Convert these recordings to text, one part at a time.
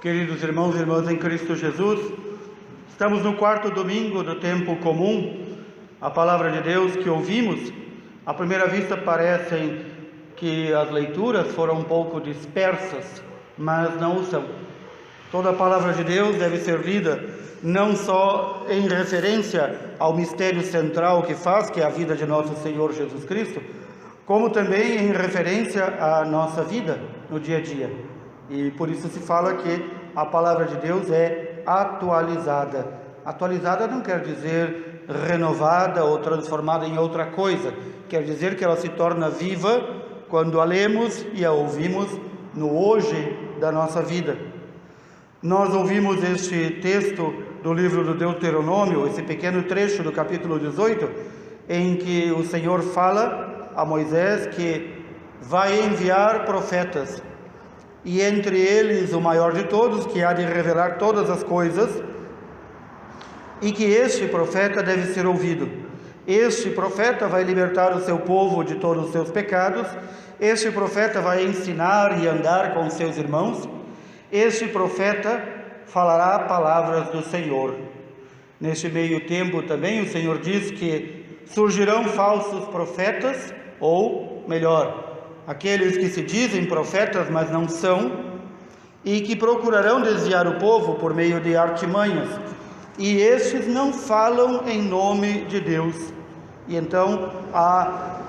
Queridos irmãos e irmãs em Cristo Jesus, estamos no quarto domingo do tempo comum. A palavra de Deus que ouvimos, à primeira vista parecem que as leituras foram um pouco dispersas, mas não o são. Toda a palavra de Deus deve ser lida não só em referência ao mistério central que faz, que é a vida de nosso Senhor Jesus Cristo, como também em referência à nossa vida no dia a dia. E por isso se fala que a palavra de Deus é atualizada. Atualizada não quer dizer renovada ou transformada em outra coisa. Quer dizer que ela se torna viva quando a lemos e a ouvimos no hoje da nossa vida. Nós ouvimos este texto do livro do Deuteronômio, esse pequeno trecho do capítulo 18, em que o Senhor fala a Moisés que vai enviar profetas, e entre eles o maior de todos, que há de revelar todas as coisas, e que este profeta deve ser ouvido. Este profeta vai libertar o seu povo de todos os seus pecados, este profeta vai ensinar e andar com seus irmãos, este profeta falará palavras do Senhor. Neste meio tempo também o Senhor diz que surgirão falsos profetas, ou melhor, aqueles que se dizem profetas, mas não são, e que procurarão desviar o povo por meio de artimanhas, e estes não falam em nome de Deus. E então há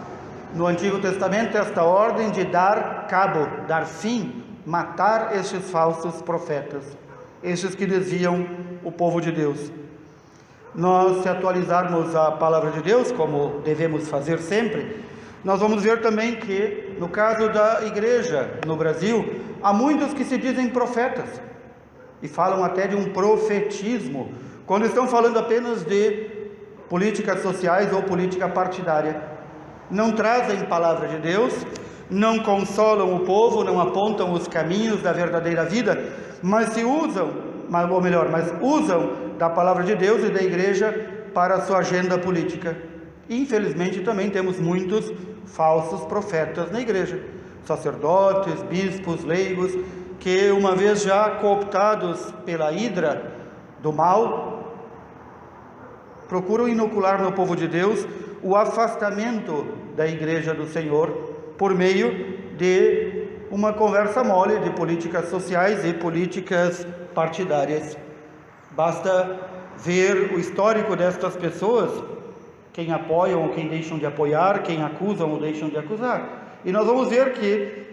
no Antigo Testamento esta ordem de dar cabo, dar fim, matar estes falsos profetas, estes que desviam o povo de Deus. Nós, se atualizarmos a palavra de Deus, como devemos fazer sempre, nós vamos ver também que, no caso da igreja no Brasil, há muitos que se dizem profetas e falam até de um profetismo, quando estão falando apenas de políticas sociais ou política partidária. Não trazem palavra de Deus, não consolam o povo, não apontam os caminhos da verdadeira vida, mas usam da palavra de Deus e da igreja para a sua agenda política. Infelizmente também temos muitos falsos profetas na igreja, sacerdotes, bispos, leigos, que uma vez já cooptados pela hidra do mal, procuram inocular no povo de Deus o afastamento da igreja do Senhor por meio de uma conversa mole de políticas sociais e políticas partidárias. Basta ver o histórico destas pessoas, quem apoiam ou quem deixam de apoiar, quem acusam ou deixam de acusar. E nós vamos ver que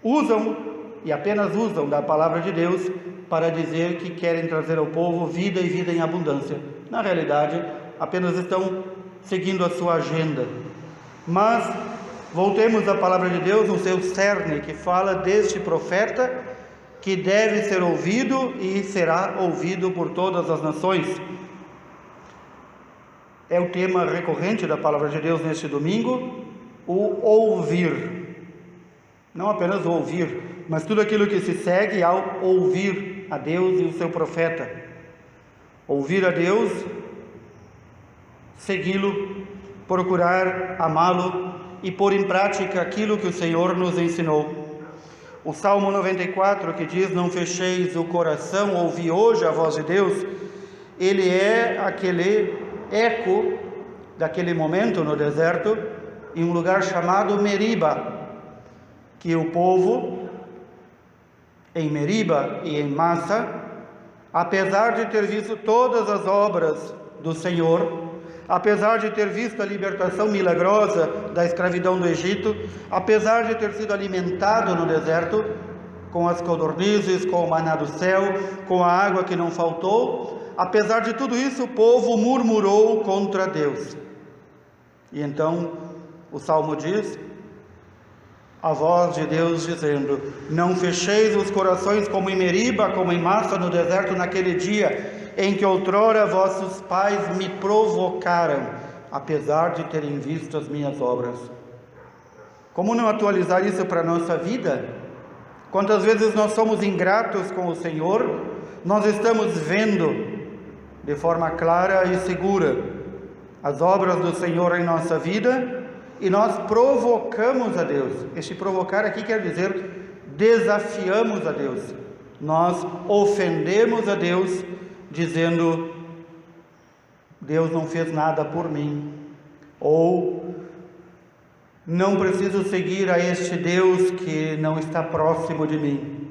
usam, e apenas usam, da palavra de Deus para dizer que querem trazer ao povo vida e vida em abundância. Na realidade, apenas estão seguindo a sua agenda. Mas voltemos à palavra de Deus no seu cerne, que fala deste profeta que deve ser ouvido e será ouvido por todas as nações. É o tema recorrente da palavra de Deus neste domingo, o ouvir. Não apenas o ouvir, mas tudo aquilo que se segue ao ouvir a Deus e o seu profeta. Ouvir a Deus, segui-lo, procurar amá-lo e pôr em prática aquilo que o Senhor nos ensinou. O Salmo 94, que diz: não fecheis o coração, ouvi hoje a voz de Deus, ele é aquele eco daquele momento no deserto, em um lugar chamado Meriba, que o povo em Meriba e em Massa, apesar de ter visto todas as obras do Senhor, apesar de ter visto a libertação milagrosa da escravidão do Egito, apesar de ter sido alimentado no deserto com as codornizes, com o maná do céu, com a água que não faltou, apesar de tudo isso, o povo murmurou contra Deus. E então o Salmo diz, a voz de Deus dizendo: não fecheis os corações como em Meriba, como em Massa no deserto, naquele dia em que outrora vossos pais me provocaram, apesar de terem visto as minhas obras. Como não atualizar isso para a nossa vida? Quantas vezes nós somos ingratos com o Senhor, nós estamos vendo de forma clara e segura as obras do Senhor em nossa vida, e nós provocamos a Deus. Este provocar aqui quer dizer desafiamos a Deus. nós ofendemos a Deus dizendo: Deus não fez nada por mim, ou não preciso seguir a este Deus que não está próximo de mim.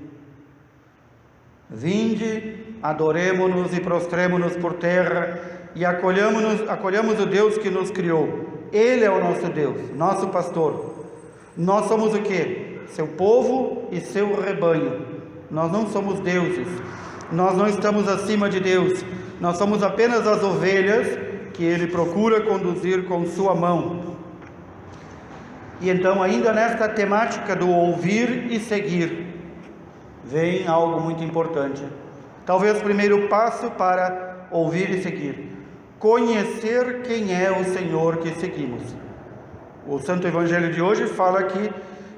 Vinde, adoremo-nos e prostremo-nos por terra e acolhamos o Deus que nos criou. Ele é o nosso Deus, nosso pastor. Nós somos o quê? Seu povo e seu rebanho. Nós não somos deuses, nós não estamos acima de Deus, nós somos apenas as ovelhas que Ele procura conduzir com sua mão. E então, ainda nesta temática do ouvir e seguir, vem algo muito importante. Talvez o primeiro passo para ouvir e seguir: conhecer quem é o Senhor que seguimos. O Santo Evangelho de hoje fala que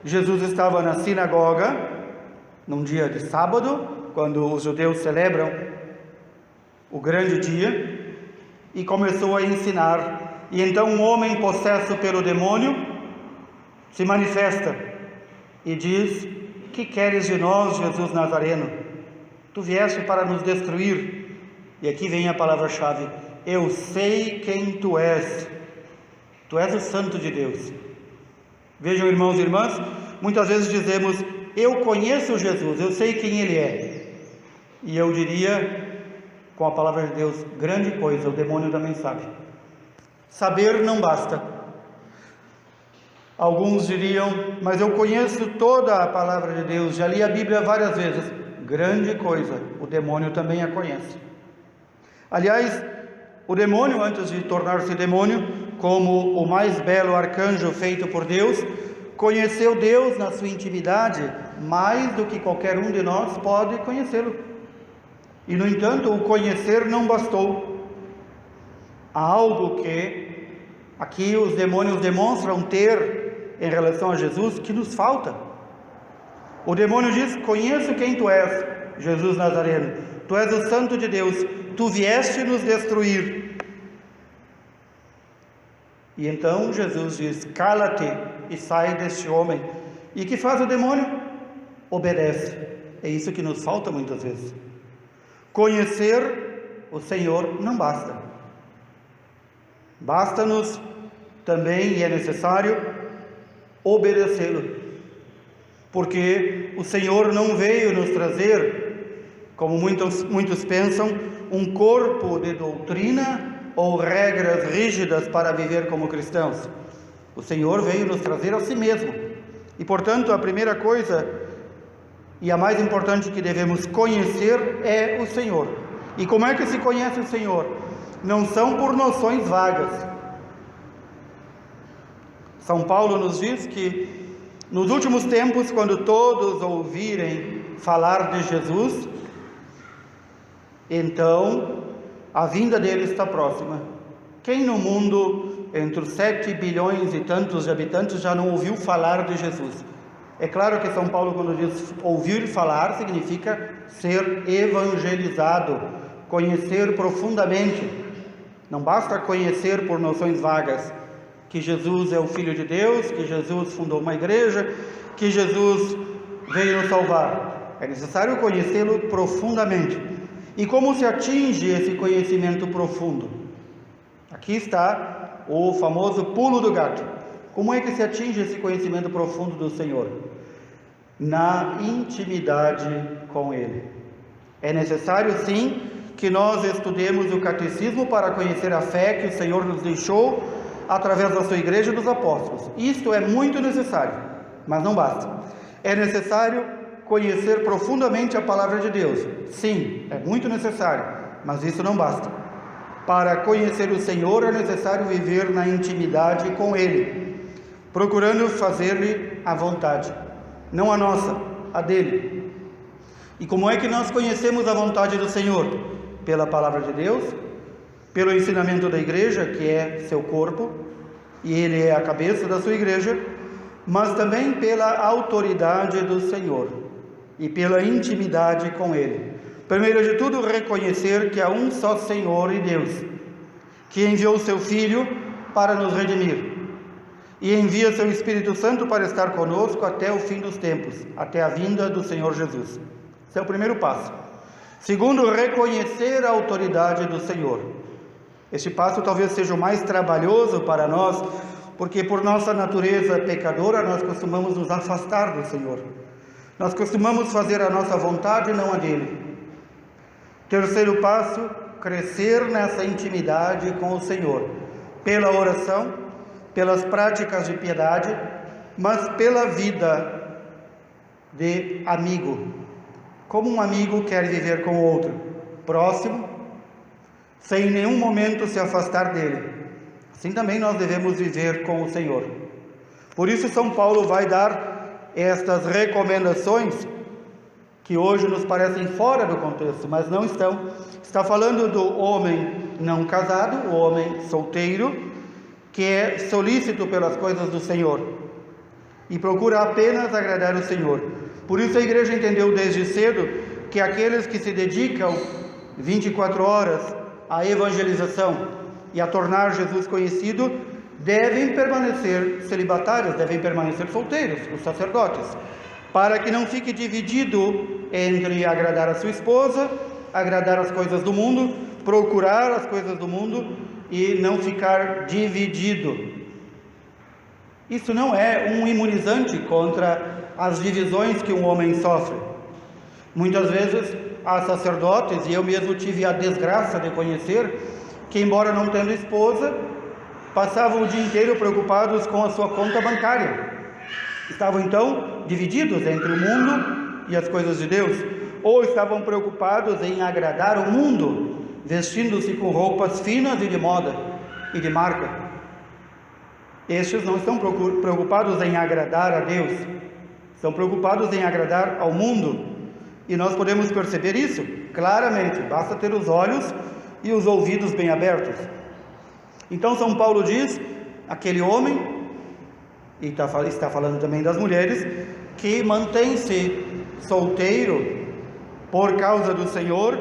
Jesus estava na sinagoga, num dia de sábado, quando os judeus celebram o grande dia, e começou a ensinar. E então um homem possesso pelo demônio se manifesta e diz: que queres de nós, Jesus Nazareno? Tu vieste para nos destruir. E aqui vem a palavra-chave: eu sei quem tu és. Tu és o Santo de Deus. Vejam, irmãos e irmãs, muitas vezes dizemos: eu conheço Jesus, eu sei quem Ele é. E eu diria, com a palavra de Deus, grande coisa, o demônio também sabe. Saber não basta. Alguns diriam: mas eu conheço toda a palavra de Deus, já li a Bíblia várias vezes. Grande coisa, o demônio também a conhece. Aliás, o demônio, antes de tornar-se demônio, como o mais belo arcanjo feito por Deus, conheceu Deus na sua intimidade mais do que qualquer um de nós pode conhecê-lo. E, no entanto, o conhecer não bastou. Há algo que aqui os demônios demonstram ter em relação a Jesus que nos falta. O demônio diz: conheço quem tu és, Jesus Nazareno. Tu és o Santo de Deus. Tu vieste nos destruir. E então Jesus diz: cala-te e sai deste homem. E que faz o demônio? Obedece. É isso que nos falta muitas vezes. Conhecer o Senhor não basta. Basta-nos também, e é necessário, obedecê-lo. Porque o Senhor não veio nos trazer, como muitos pensam, um corpo de doutrina ou regras rígidas para viver como cristãos. O Senhor veio nos trazer a si mesmo. E, portanto, a primeira coisa e a mais importante que devemos conhecer é o Senhor. E como é que se conhece o Senhor? Não são por noções vagas. São Paulo nos diz que nos últimos tempos, quando todos ouvirem falar de Jesus, então a vinda dele está próxima. Quem no mundo, entre os 7 bilhões e tantos de habitantes, já não ouviu falar de Jesus? É claro que São Paulo, quando diz ouvir falar, significa ser evangelizado, conhecer profundamente. Não basta conhecer por noções vagas que Jesus é o Filho de Deus, que Jesus fundou uma igreja, que Jesus veio nos salvar. É necessário conhecê-lo profundamente. E como se atinge esse conhecimento profundo? Aqui está o famoso pulo do gato. Como é que se atinge esse conhecimento profundo do Senhor? Na intimidade com Ele. É necessário, sim, que nós estudemos o catecismo para conhecer a fé que o Senhor nos deixou através da sua igreja e dos apóstolos. Isto é muito necessário, mas não basta. É necessário conhecer profundamente a palavra de Deus. Sim, é muito necessário, mas isso não basta. Para conhecer o Senhor é necessário viver na intimidade com Ele, procurando fazer-lhe a vontade, não a nossa, a dele. E como é que nós conhecemos a vontade do Senhor? Pela palavra de Deus, pelo ensinamento da igreja, que é seu corpo, e ele é a cabeça da sua igreja, mas também pela autoridade do Senhor e pela intimidade com Ele. Primeiro de tudo, reconhecer que há um só Senhor e Deus, que enviou seu Filho para nos redimir, e envia seu Espírito Santo para estar conosco até o fim dos tempos, até a vinda do Senhor Jesus. Esse é o primeiro passo. Segundo, reconhecer a autoridade do Senhor. Este passo talvez seja o mais trabalhoso para nós, porque por nossa natureza pecadora nós costumamos nos afastar do Senhor. Nós costumamos fazer a nossa vontade e não a dele. Terceiro passo, crescer nessa intimidade com o Senhor, pela oração, pelas práticas de piedade, mas pela vida de amigo. Como um amigo quer viver com o outro, próximo, sem em nenhum momento se afastar dele. Assim também nós devemos viver com o Senhor. Por isso São Paulo vai dar estas recomendações que hoje nos parecem fora do contexto, mas não estão. Está falando do homem não casado, o homem solteiro, que é solícito pelas coisas do Senhor e procura apenas agradar o Senhor. Por isso a igreja entendeu desde cedo que aqueles que se dedicam 24 horas à evangelização e a tornar Jesus conhecido devem permanecer celibatários, devem permanecer solteiros, os sacerdotes, para que não fique dividido entre agradar a sua esposa, agradar as coisas do mundo, procurar as coisas do mundo e não ficar dividido. Isso não é um imunizante contra as divisões que um homem sofre. Muitas vezes há sacerdotes, e eu mesmo tive a desgraça de conhecer, que embora não tendo esposa, passavam o dia inteiro preocupados com a sua conta bancária. Estavam então divididos entre o mundo e as coisas de Deus, ou estavam preocupados em agradar o mundo, vestindo-se com roupas finas e de moda e de marca. Estes não estão preocupados em agradar a Deus, estão preocupados em agradar ao mundo. E nós podemos perceber isso claramente, basta ter os olhos e os ouvidos bem abertos. Então São Paulo diz, aquele homem, e está falando também das mulheres, que mantém-se solteiro por causa do Senhor,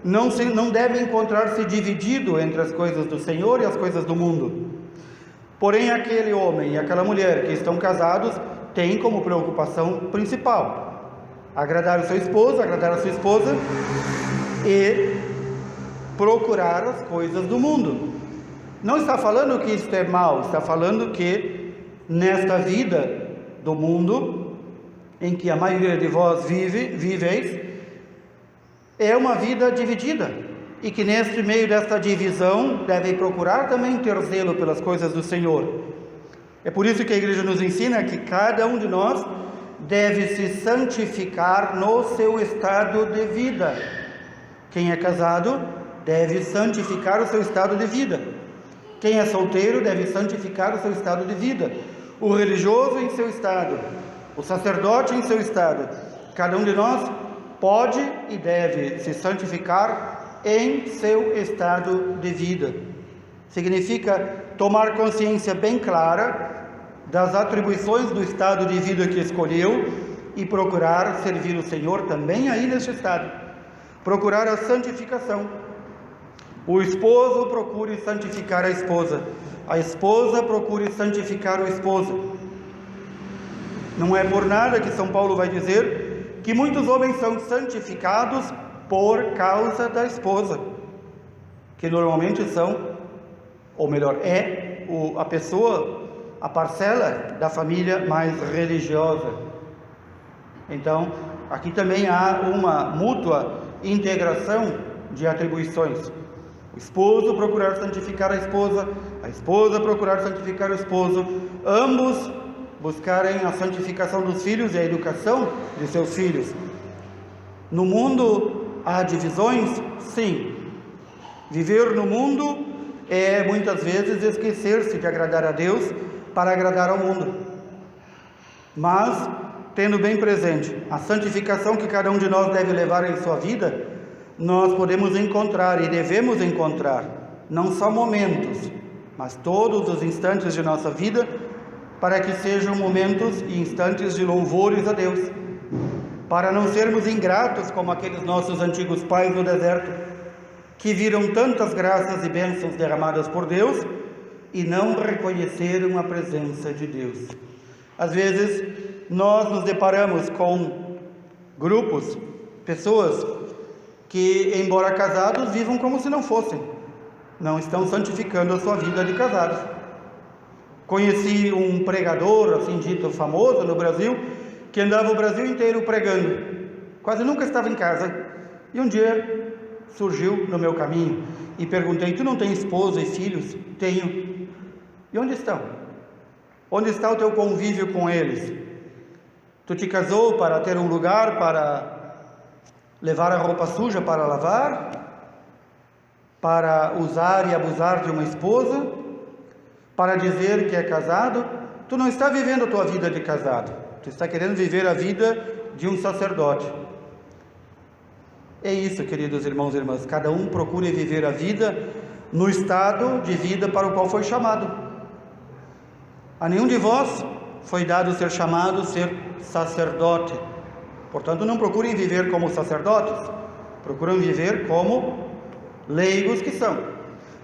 não deve encontrar-se dividido entre as coisas do Senhor e as coisas do mundo. Porém, aquele homem e aquela mulher que estão casados têm como preocupação principal agradar a sua esposa e procurar as coisas do mundo. Não está falando que isto é mal, está falando que nesta vida do mundo, em que a maioria de vós viveis, é uma vida dividida, e que neste meio desta divisão devem procurar também ter zelo pelas coisas do Senhor. É por isso que a igreja nos ensina que cada um de nós deve se santificar no seu estado de vida. Quem é casado deve santificar o seu estado de vida. Quem é solteiro deve santificar o seu estado de vida. O religioso em seu estado, o sacerdote em seu estado. Cada um de nós pode e deve se santificar em seu estado de vida. Significa tomar consciência bem clara das atribuições do estado de vida que escolheu e procurar servir o Senhor também aí neste estado. Procurar a santificação. O esposo procure santificar a esposa procure santificar o esposo. Não é por nada que São Paulo vai dizer que muitos homens são santificados por causa da esposa, que normalmente são, ou melhor, a pessoa, a parcela da família mais religiosa. Então, aqui também há uma mútua integração de atribuições. O esposo procurar santificar a esposa procurar santificar o esposo, ambos buscarem a santificação dos filhos e a educação de seus filhos. No mundo há divisões? Sim. Viver no mundo é muitas vezes esquecer-se de agradar a Deus para agradar ao mundo. Mas, tendo bem presente a santificação que cada um de nós deve levar em sua vida, nós podemos encontrar e devemos encontrar, não só momentos, mas todos os instantes de nossa vida, para que sejam momentos e instantes de louvores a Deus, para não sermos ingratos como aqueles nossos antigos pais no deserto, que viram tantas graças e bênçãos derramadas por Deus e não reconheceram a presença de Deus. Às vezes nós nos deparamos com grupos Pessoas que, embora casados, vivam como se não fossem. Não estão santificando a sua vida de casados. Conheci um pregador, assim dito, famoso no Brasil, que andava o Brasil inteiro pregando. Quase nunca estava em casa. E um dia surgiu no meu caminho e perguntei: tu não tem esposa e filhos? Tenho. E onde estão? Onde está o teu convívio com eles? Tu te casou para ter um lugar para levar a roupa suja para lavar? Para usar e abusar de uma esposa? Para dizer que é casado? Tu não está vivendo a tua vida de casado. Tu está querendo viver a vida de um sacerdote. É isso, queridos irmãos e irmãs. Cada um procure viver a vida no estado de vida para o qual foi chamado. A nenhum de vós foi dado ser chamado ser sacerdote. Portanto, não procurem viver como sacerdotes. Procurem viver como leigos que são.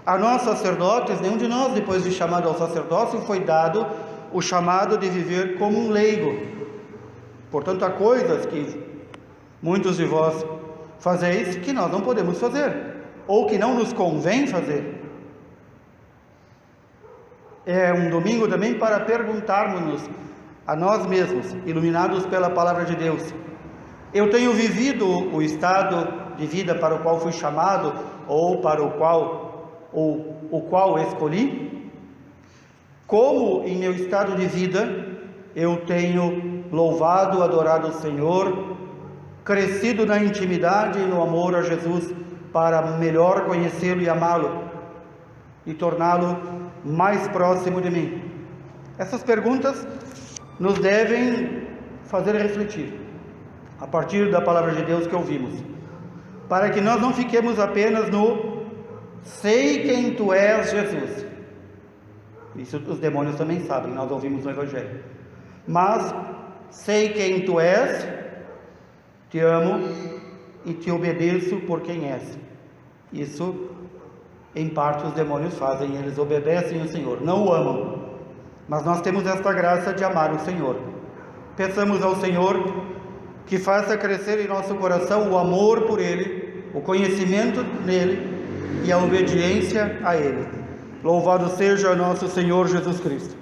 A nós sacerdotes, nenhum de nós, depois de chamado ao sacerdócio, foi dado o chamado de viver como um leigo. Portanto, há coisas que muitos de vós fazeis que nós não podemos fazer, ou que não nos convém fazer. É um domingo também para perguntarmos-nos a nós mesmos, iluminados pela palavra de Deus: eu tenho vivido o estado de vida para o qual fui chamado, ou para o qual escolhi? Como em meu estado de vida eu tenho louvado, adorado o Senhor, crescido na intimidade e no amor a Jesus, para melhor conhecê-lo e amá-lo, e torná-lo mais próximo de mim? Essas perguntas nos devem fazer refletir, a partir da palavra de Deus que ouvimos, para que nós não fiquemos apenas no sei quem tu és, Jesus. Isso os demônios também sabem, nós ouvimos no Evangelho. Mas sei quem tu és, te amo e te obedeço por quem és. Isso, em parte, os demônios fazem. Eles obedecem o Senhor, não o amam. Mas nós temos esta graça de amar o Senhor. Peçamos ao Senhor que faça crescer em nosso coração o amor por Ele, o conhecimento nele e a obediência a Ele. Louvado seja nosso Senhor Jesus Cristo.